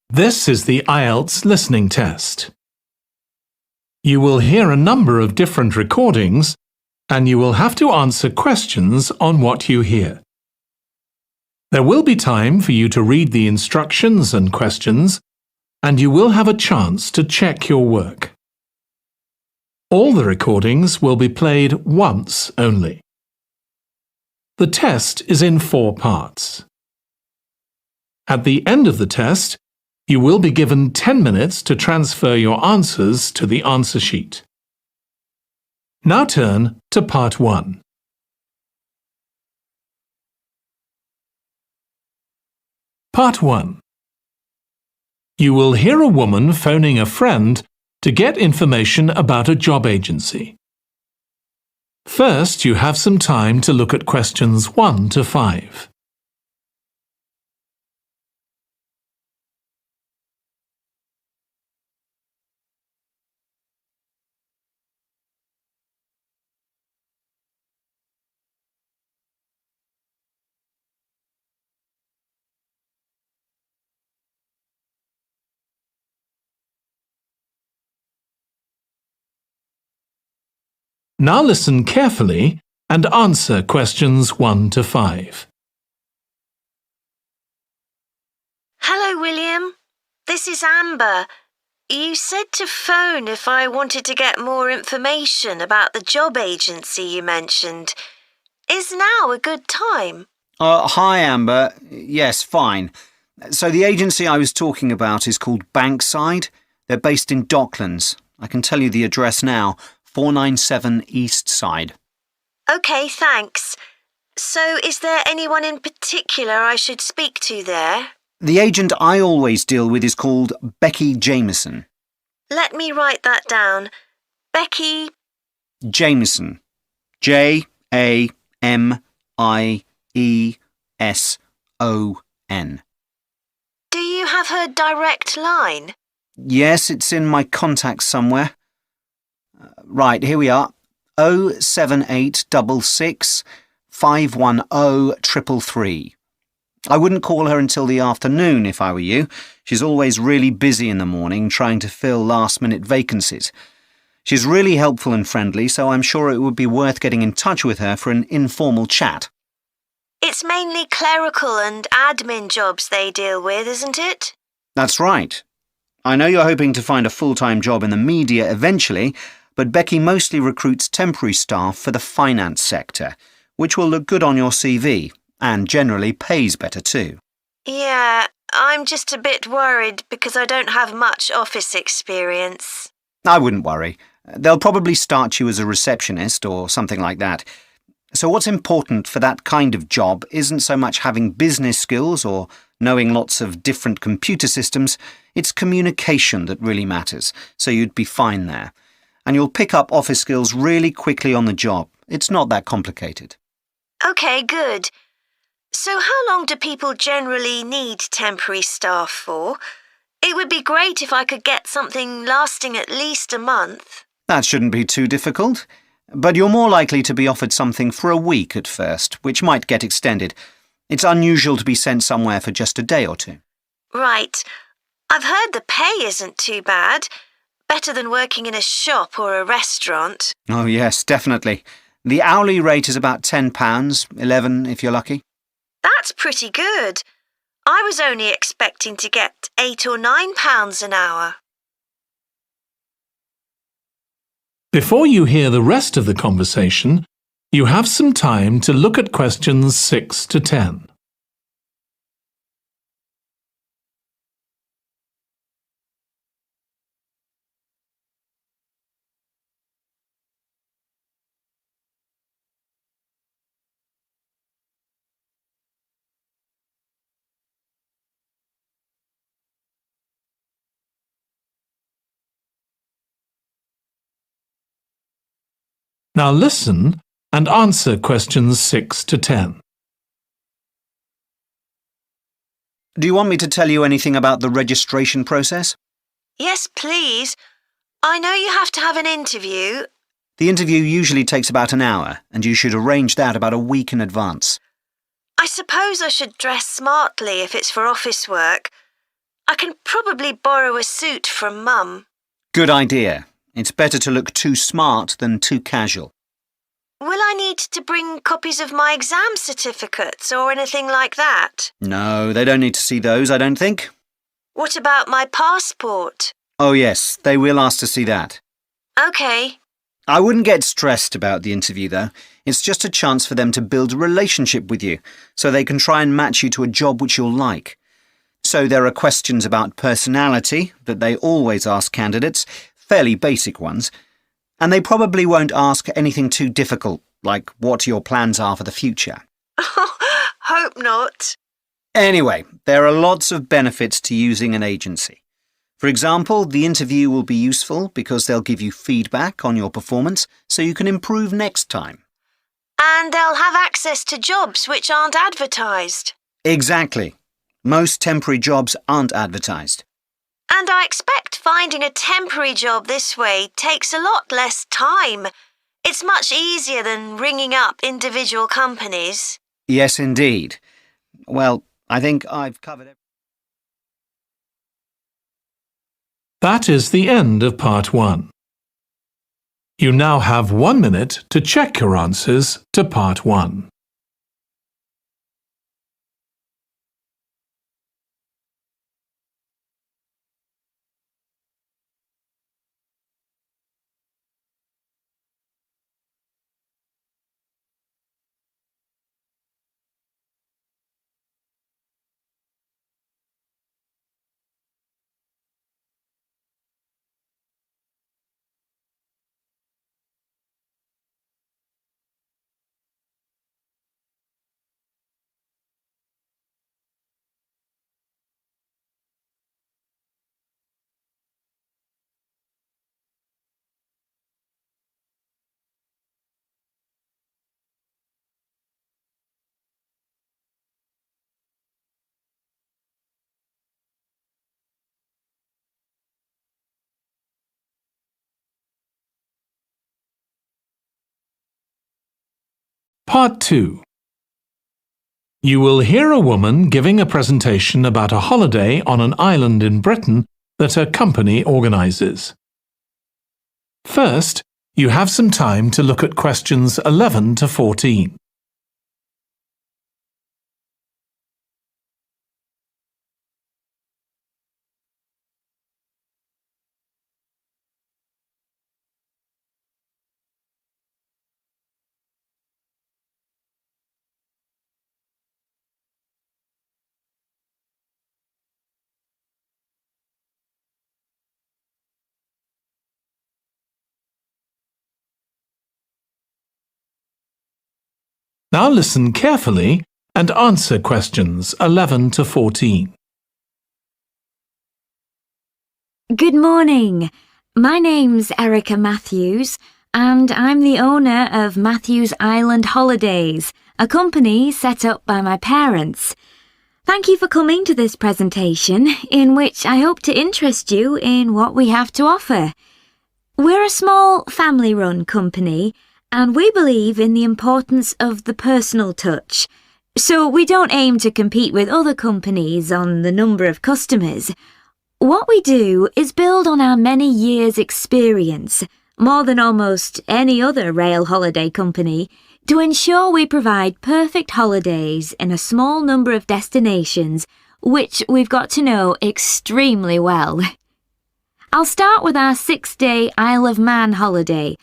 This is the Ielts listening test. You will hear a number of different recordings, and you will have to answer questions on what you hear. There will be time for you to read the instructions and questions, and you will have a chance to check your work. All the recordings will be played once only. The test is in 4 parts. At the end of the test, you will be given 10 minutes to transfer your answers to the answer sheet. Now turn to Part 1. Part 1. You will hear a woman phoning a friend to get information about a job agency. First, you have some time to look at questions 1 to 5. Now listen carefully and answer questions 1 to 5. Hello, William. This is Amber. You said to phone if I wanted to get more information about the job agency you mentioned. Is now a good time? Hi, Amber. Yes, fine. So the agency I was talking about is called Bankside. They're based in Docklands. I can tell you the address now. 497 East Side. OK, thanks. So is there anyone in particular I should speak to there? The agent I always deal with is called Becky Jameson. Let me write that down. Becky Jameson. Jameson. Do you have her direct line? Yes, it's in my contacts somewhere. Right, here we are. 07866 510 333. I wouldn't call her until the afternoon if I were you. She's always really busy in the morning trying to fill last-minute vacancies. She's really helpful and friendly, so I'm sure it would be worth getting in touch with her for an informal chat. It's mainly clerical and admin jobs they deal with, isn't it? That's right. I know you're hoping to find a full-time job in the media eventually, but Becky mostly recruits temporary staff for the finance sector, which will look good on your CV and generally pays better too. Yeah, I'm just a bit worried because I don't have much office experience. I wouldn't worry. They'll probably start you as a receptionist or something like that. So what's important for that kind of job isn't so much having business skills or knowing lots of different computer systems. It's communication that really matters, so you'd be fine there. And you'll pick up office skills really quickly on the job. It's not that complicated. OK, good. So how long do people generally need temporary staff for? It would be great if I could get something lasting at least a month. That shouldn't be too difficult. But you're more likely to be offered something for a week at first, which might get extended. It's unusual to be sent somewhere for just a day or two. Right. I've heard the pay isn't too bad. Better than working in a shop or a restaurant. Oh yes, definitely. The hourly rate is about £10, $11 if you're lucky. That's pretty good. I was only expecting to get £8 or £9 an hour. Before you hear the rest of the conversation, you have some time to look at questions 6 to 10. Now listen and answer questions 6 to 10. Do you want me to tell you anything about the registration process? Yes, please. I know you have to have an interview. The interview usually takes about an hour, and you should arrange that about a week in advance. I suppose I should dress smartly if it's for office work. I can probably borrow a suit from Mum. Good idea. It's better to look too smart than too casual. Will I need to bring copies of my exam certificates or anything like that? No, they don't need to see those, I don't think. What about my passport? Oh yes, they will ask to see that. OK. I wouldn't get stressed about the interview, though. It's just a chance for them to build a relationship with you, so they can try and match you to a job which you'll like. So there are questions about personality that they always ask candidates, fairly basic ones, and they probably won't ask anything too difficult, like what your plans are for the future. Hope not. Anyway, there are lots of benefits to using an agency. For example, the interview will be useful because they'll give you feedback on your performance so you can improve next time. And they'll have access to jobs which aren't advertised. Exactly. Most temporary jobs aren't advertised. And I expect finding a temporary job this way takes a lot less time. It's much easier than ringing up individual companies. Yes, indeed. Well, I think I've covered everything. That is the end of part 1. You now have 1 minute to check your answers to part 1. Part 2. You will hear a woman giving a presentation about a holiday on an island in Britain that her company organises. First, you have some time to look at questions 11 to 14. Now listen carefully and answer questions 11 to 14. Good morning. My name's Erica Matthews, and I'm the owner of Matthews Island Holidays, a company set up by my parents. Thank you for coming to this presentation, in which I hope to interest you in what we have to offer. We're a small family-run company, and we believe in the importance of the personal touch. So we don't aim to compete with other companies on the number of customers. What we do is build on our many years' experience, more than almost any other rail holiday company, to ensure we provide perfect holidays in a small number of destinations, which we've got to know extremely well. I'll start with our 6-day Isle of Man holiday.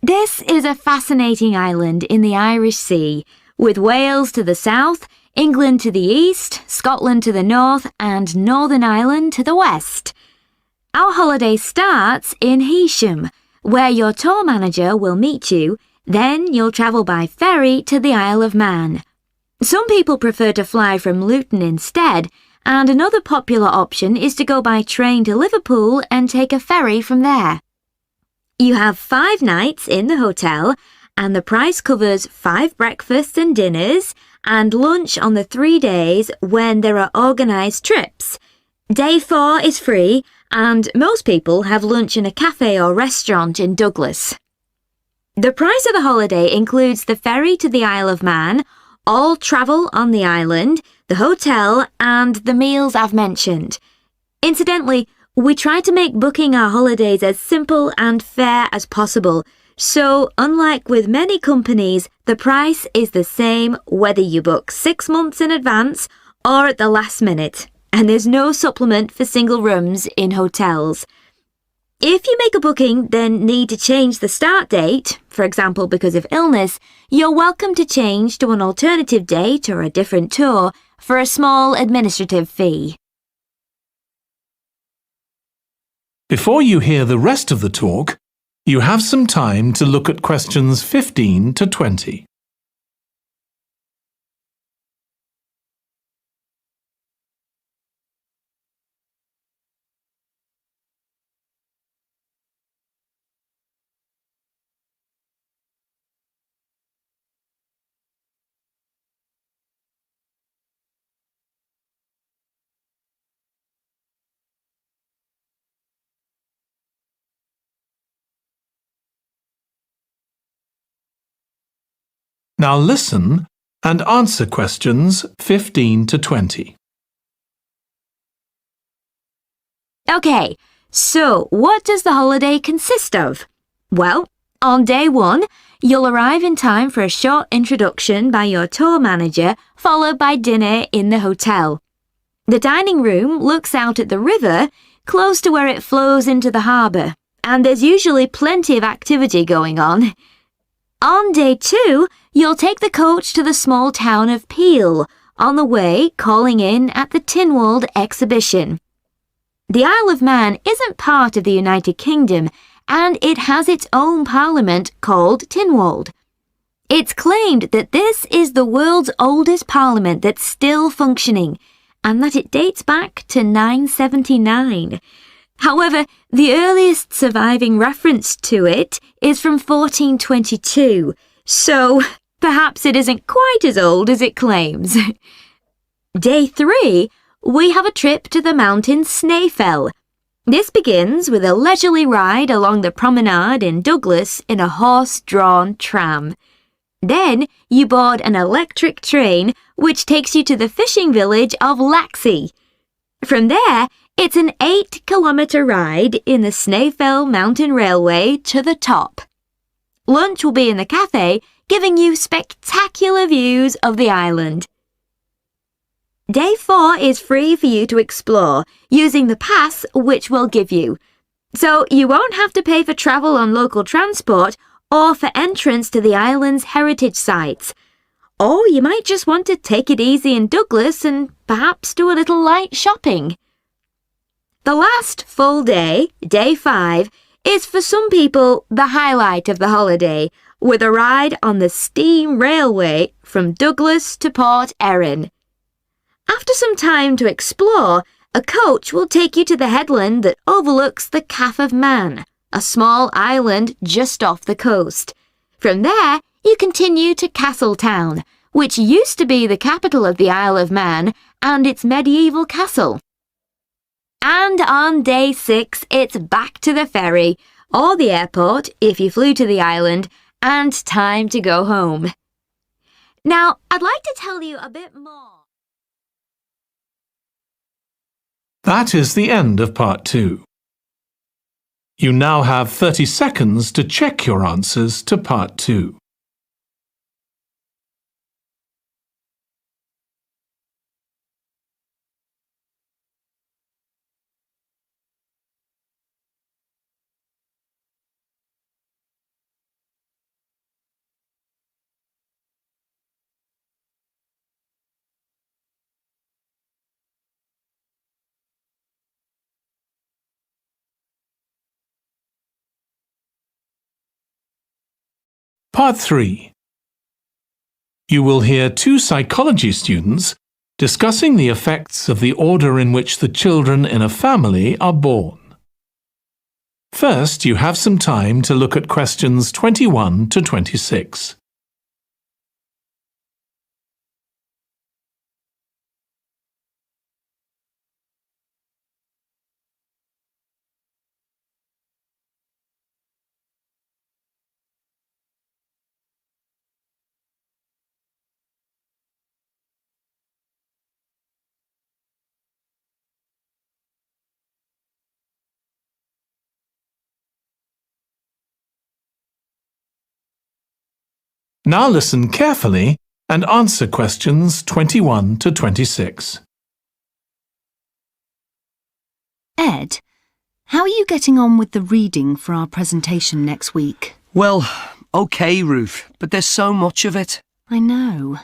This is a fascinating island in the Irish Sea, with Wales to the south, England to the east, Scotland to the north, and Northern Ireland to the west. Our holiday starts in Heysham, where your tour manager will meet you. Then you'll travel by ferry to the Isle of Man. Some people prefer to fly from Luton instead, and another popular option is to go by train to Liverpool and take a ferry from there. You have 5 nights in the hotel, and the price covers 5 breakfasts and dinners and lunch on the 3 days when there are organised trips. Day 4 is free, and most people have lunch in a cafe or restaurant in Douglas. The price of the holiday includes the ferry to the Isle of Man, all travel on the island, the hotel, and the meals I've mentioned. Incidentally, we try to make booking our holidays as simple and fair as possible. So, unlike with many companies, the price is the same whether you book 6 months in advance or at the last minute, and there's no supplement for single rooms in hotels. If you make a booking, then need to change the start date, for example because of illness, you're welcome to change to an alternative date or a different tour for a small administrative fee. Before you hear the rest of the talk, you have some time to look at questions 15 to 20. Now listen and answer questions 15 to 20. Okay, so what does the holiday consist of? Well, on day 1, you'll arrive in time for a short introduction by your tour manager, followed by dinner in the hotel. The dining room looks out at the river, close to where it flows into the harbour, and there's usually plenty of activity going on. On day 2, you'll take the coach to the small town of Peel, on the way calling in at the Tynwald exhibition. The Isle of Man isn't part of the United Kingdom, and it has its own parliament called Tynwald. It's claimed that this is the world's oldest parliament that's still functioning, and that it dates back to 979. However, the earliest surviving reference to it is from 1422, so perhaps it isn't quite as old as it claims. Day 3, we have a trip to the mountain Snaefell. This begins with a leisurely ride along the promenade in Douglas in a horse-drawn tram. Then you board an electric train which takes you to the fishing village of Laxey. From there, it's an 8-kilometre ride in the Snaefell Mountain Railway to the top. Lunch will be in the cafe, giving you spectacular views of the island. Day 4 is free for you to explore, using the pass which we'll give you. So you won't have to pay for travel on local transport or for entrance to the island's heritage sites. Or you might just want to take it easy in Douglas and perhaps do a little light shopping. The last full day, day 5, is for some people the highlight of the holiday, with a ride on the steam railway from Douglas to Port Erin. After some time to explore, a coach will take you to the headland that overlooks the Calf of Man, a small island just off the coast. From there, you continue to Castletown, which used to be the capital of the Isle of Man and its medieval castle. And on day 6, it's back to the ferry, or the airport if you flew to the island, and time to go home. Now, I'd like to tell you a bit more. That is the end of part 2. You now have 30 seconds to check your answers to part 2. Part 3. You will hear 2 psychology students discussing the effects of the order in which the children in a family are born. First, you have some time to look at questions 21 to 26. Now listen carefully and answer questions 21 to 26. Ed, how are you getting on with the reading for our presentation next week? Well, okay, Ruth, but there's so much of it. I know.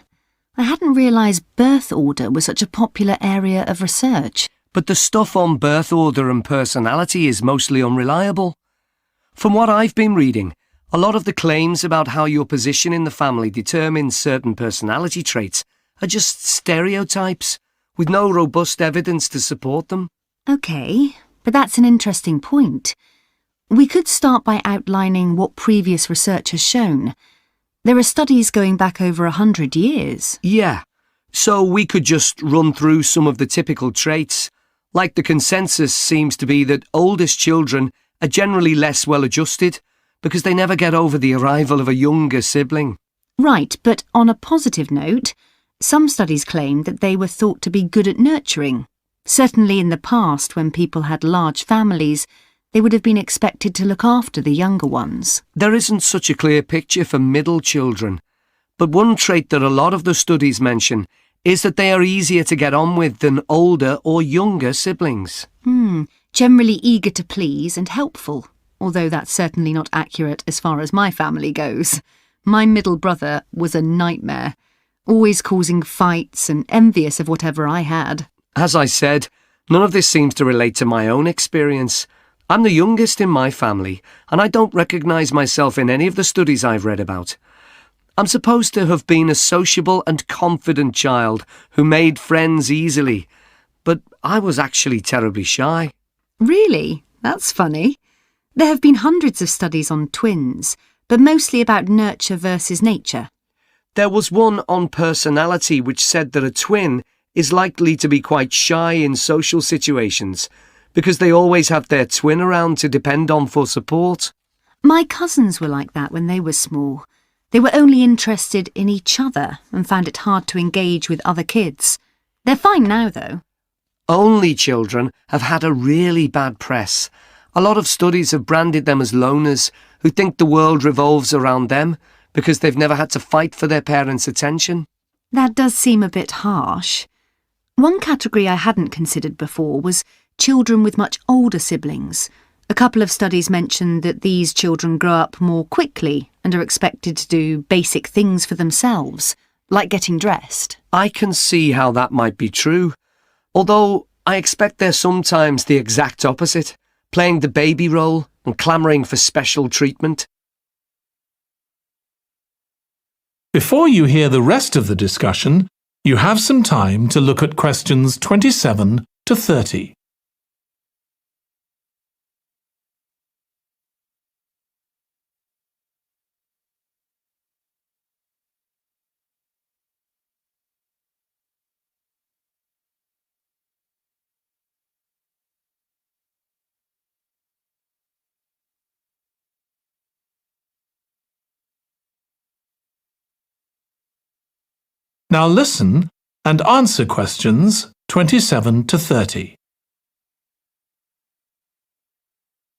I hadn't realised birth order was such a popular area of research. But the stuff on birth order and personality is mostly unreliable. From what I've been reading, a lot of the claims about how your position in the family determines certain personality traits are just stereotypes, with no robust evidence to support them. OK, but that's an interesting point. We could start by outlining what previous research has shown. There are studies going back over 100 years. Yeah, so we could just run through some of the typical traits. Like the consensus seems to be that oldest children are generally less well-adjusted because they never get over the arrival of a younger sibling. Right, but on a positive note, some studies claim that they were thought to be good at nurturing. Certainly in the past, when people had large families, they would have been expected to look after the younger ones. There isn't such a clear picture for middle children, but one trait that a lot of the studies mention is that they are easier to get on with than older or younger siblings. Generally eager to please and helpful, although that's certainly not accurate as far as my family goes. My middle brother was a nightmare, always causing fights and envious of whatever I had. As I said, none of this seems to relate to my own experience. I'm the youngest in my family, and I don't recognise myself in any of the studies I've read about. I'm supposed to have been a sociable and confident child who made friends easily, but I was actually terribly shy. Really? That's funny. There have been hundreds of studies on twins, but mostly about nurture versus nature. There was one on personality which said that a twin is likely to be quite shy in social situations because they always have their twin around to depend on for support. My cousins were like that when they were small. They were only interested in each other and found it hard to engage with other kids. They're fine now, though. Only children have had a really bad press. A lot of studies have branded them as loners who think the world revolves around them because they've never had to fight for their parents' attention. That does seem a bit harsh. One category I hadn't considered before was children with much older siblings. A couple of studies mentioned that these children grow up more quickly and are expected to do basic things for themselves, like getting dressed. I can see how that might be true, although I expect they're sometimes the exact opposite, playing the baby role and clamouring for special treatment. Before you hear the rest of the discussion, you have some time to look at questions 27 to 30. Now listen and answer questions 27 to 30.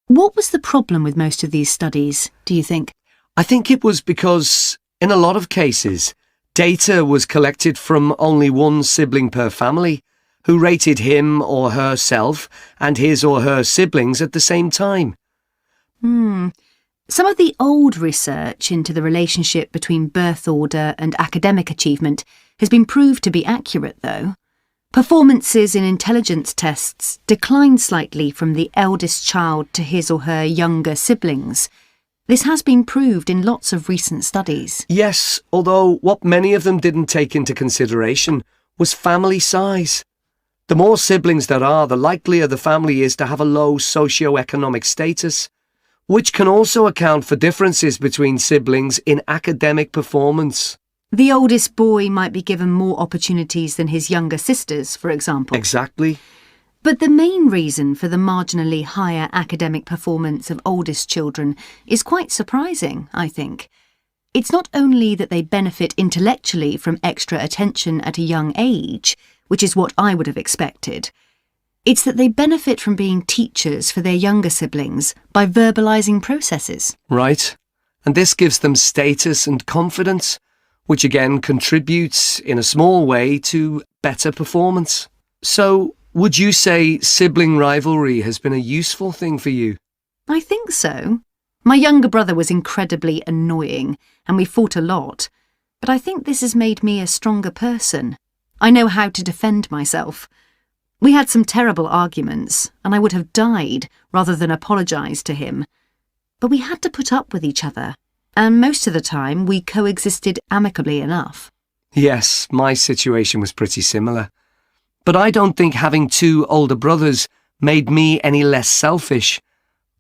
What was the problem with most of these studies, do you think? I think it was because, in a lot of cases, data was collected from only one sibling per family, who rated him or herself and his or her siblings at the same time. Some of the old research into the relationship between birth order and academic achievement has been proved to be accurate, though. Performances in intelligence tests declined slightly from the eldest child to his or her younger siblings. This has been proved in lots of recent studies. Yes, although what many of them didn't take into consideration was family size. The more siblings there are, the likelier the family is to have a low socio-economic status, which can also account for differences between siblings in academic performance. The oldest boy might be given more opportunities than his younger sisters, for example. Exactly. But the main reason for the marginally higher academic performance of oldest children is quite surprising, I think. It's not only that they benefit intellectually from extra attention at a young age, which is what I would have expected. It's that they benefit from being teachers for their younger siblings by verbalising processes. Right. and this gives them status and confidence, which again contributes in a small way to better performance. So, would you say sibling rivalry has been a useful thing for you? I think so. My younger brother was incredibly annoying, and we fought a lot, but I think this has made me a stronger person. I know how to defend myself. We had some terrible arguments, and I would have died rather than apologise to him. But we had to put up with each other, and most of the time we coexisted amicably enough. Yes, my situation was pretty similar. But I don't think having two older brothers made me any less selfish.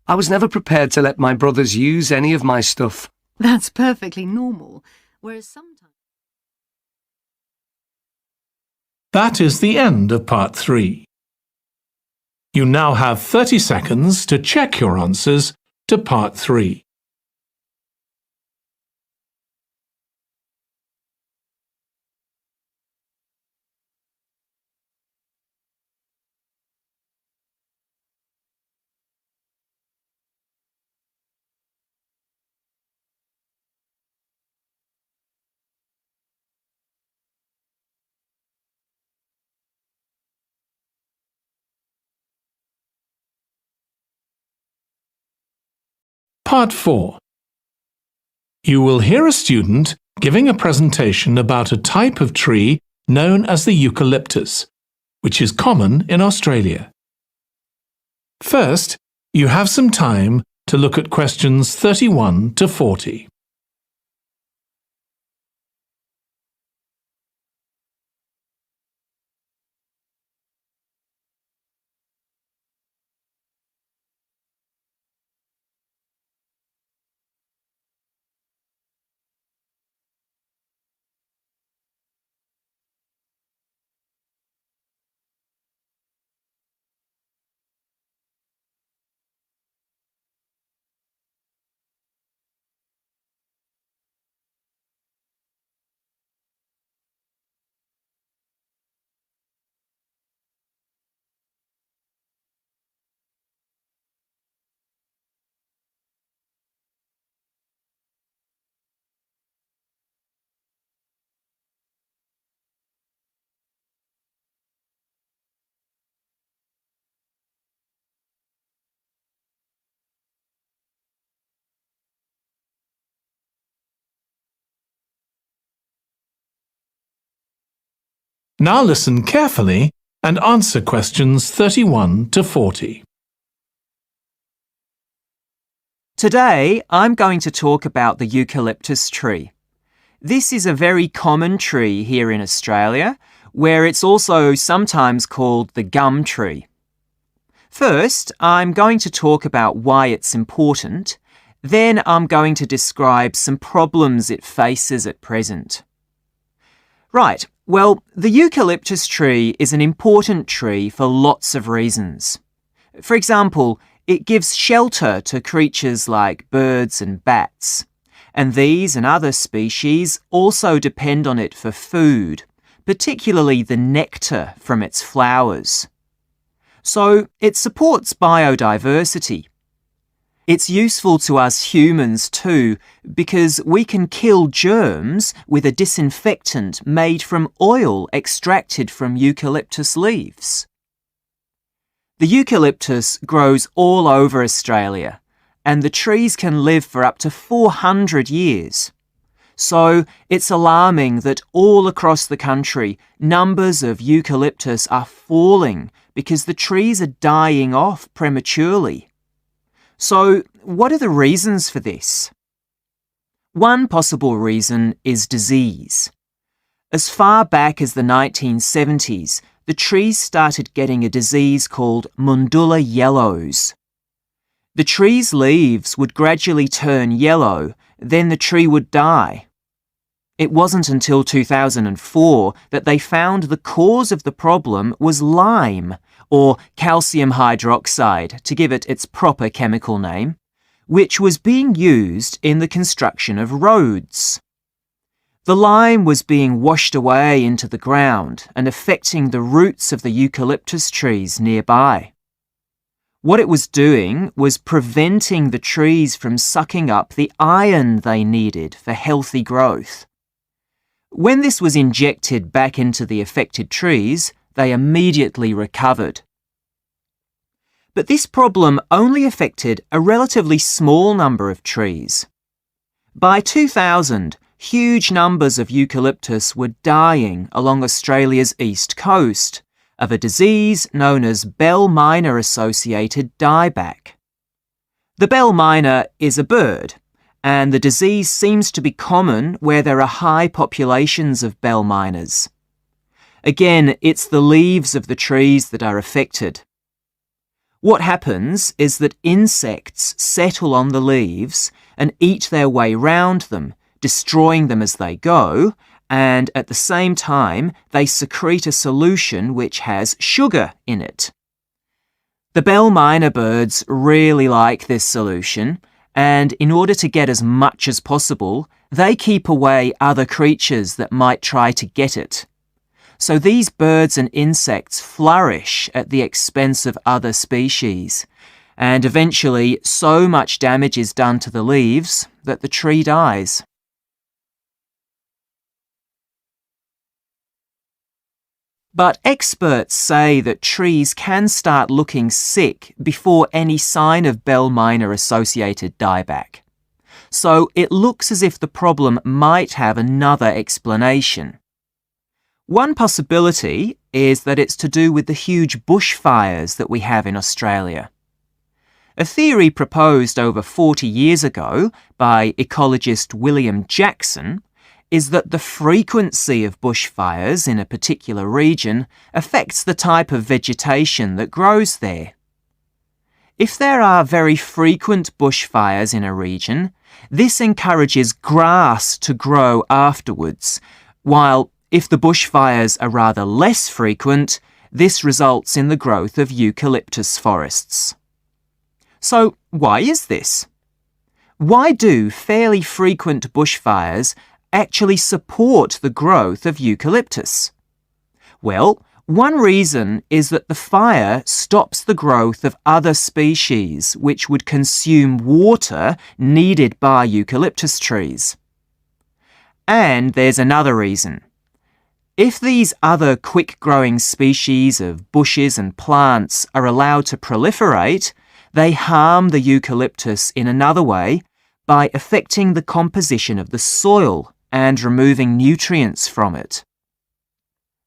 I was never prepared to let my brothers use any of my stuff. That's perfectly normal, whereas sometimes... That is the end of part 3. You now have 30 seconds to check your answers to part 3. Part 4. You will hear a student giving a presentation about a type of tree known as the Eucalyptus, which is common in Australia. First, you have some time to look at questions 31 to 40. Now listen carefully and answer questions 31 to 40. Today, I'm going to talk about the eucalyptus tree. This is a very common tree here in Australia, where it's also sometimes called the gum tree. First, I'm going to talk about why it's important. Then I'm going to describe some problems it faces at present. Right, well, the eucalyptus tree is an important tree for lots of reasons. For example, it gives shelter to creatures like birds and bats, and these and other species also depend on it for food, particularly the nectar from its flowers. So it supports biodiversity. It's useful to us humans too, because we can kill germs with a disinfectant made from oil extracted from eucalyptus leaves. The eucalyptus grows all over Australia, and the trees can live for up to 400 years. So it's alarming that all across the country, numbers of eucalyptus are falling because the trees are dying off prematurely. So, what are the reasons for this? One possible reason is disease. As far back as the 1970s, the trees started getting a disease called Mundula yellows. The tree's leaves would gradually turn yellow, then the tree would die. It wasn't until 2004 that they found the cause of the problem was lime, or calcium hydroxide, to give it its proper chemical name, which was being used in the construction of roads. The lime was being washed away into the ground and affecting the roots of the eucalyptus trees nearby. What it was doing was preventing the trees from sucking up the iron they needed for healthy growth. When this was injected back into the affected trees, they immediately recovered. But this problem only affected a relatively small number of trees. By 2000, huge numbers of eucalyptus were dying along Australia's east coast of a disease known as bell miner-associated dieback. The bell miner is a bird, and the disease seems to be common where there are high populations of bell miners. Again, it's the leaves of the trees that are affected. What happens is that insects settle on the leaves and eat their way round them, destroying them as they go, and at the same time they secrete a solution which has sugar in it. The bell miner birds really like this solution, and in order to get as much as possible, they keep away other creatures that might try to get it. So these birds and insects flourish at the expense of other species, and eventually so much damage is done to the leaves that the tree dies. But experts say that trees can start looking sick before any sign of bell miner-associated dieback. So it looks as if the problem might have another explanation. One possibility is that it's to do with the huge bushfires that we have in Australia. A theory proposed over 40 years ago by ecologist William Jackson is that the frequency of bushfires in a particular region affects the type of vegetation that grows there. If there are very frequent bushfires in a region, this encourages grass to grow afterwards, while if the bushfires are rather less frequent, this results in the growth of eucalyptus forests. So why is this? Why do fairly frequent bushfires actually support the growth of eucalyptus? Well, one reason is that the fire stops the growth of other species which would consume water needed by eucalyptus trees. And there's another reason. If these other quick-growing species of bushes and plants are allowed to proliferate, they harm the eucalyptus in another way by affecting the composition of the soil and removing nutrients from it.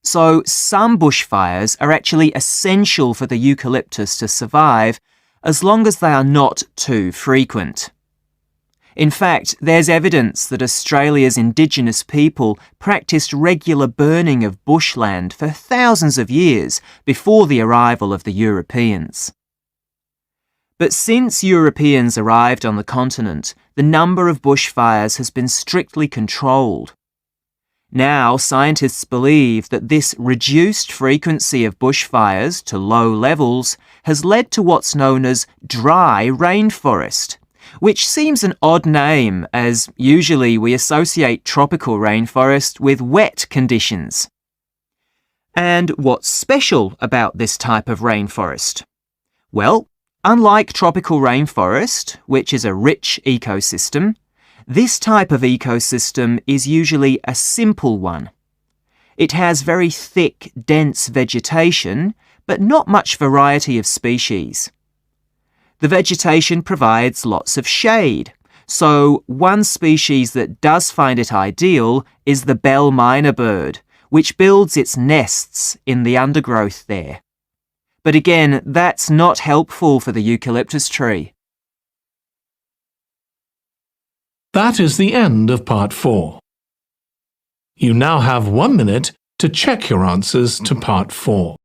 So some bushfires are actually essential for the eucalyptus to survive as long as they are not too frequent. In fact, there's evidence that Australia's Indigenous people practiced regular burning of bushland for thousands of years before the arrival of the Europeans. But since Europeans arrived on the continent, the number of bushfires has been strictly controlled. Now, scientists believe that this reduced frequency of bushfires to low levels has led to what's known as dry rainforest, which seems an odd name as usually we associate tropical rainforest with wet conditions. And what's special about this type of rainforest? Well, unlike tropical rainforest, which is a rich ecosystem, this type of ecosystem is usually a simple one. It has very thick, dense vegetation, but not much variety of species. The vegetation provides lots of shade, so one species that does find it ideal is the bell miner bird, which builds its nests in the undergrowth there. But again, that's not helpful for the eucalyptus tree. That is the end of part 4. You now have 1 minute to check your answers to part 4.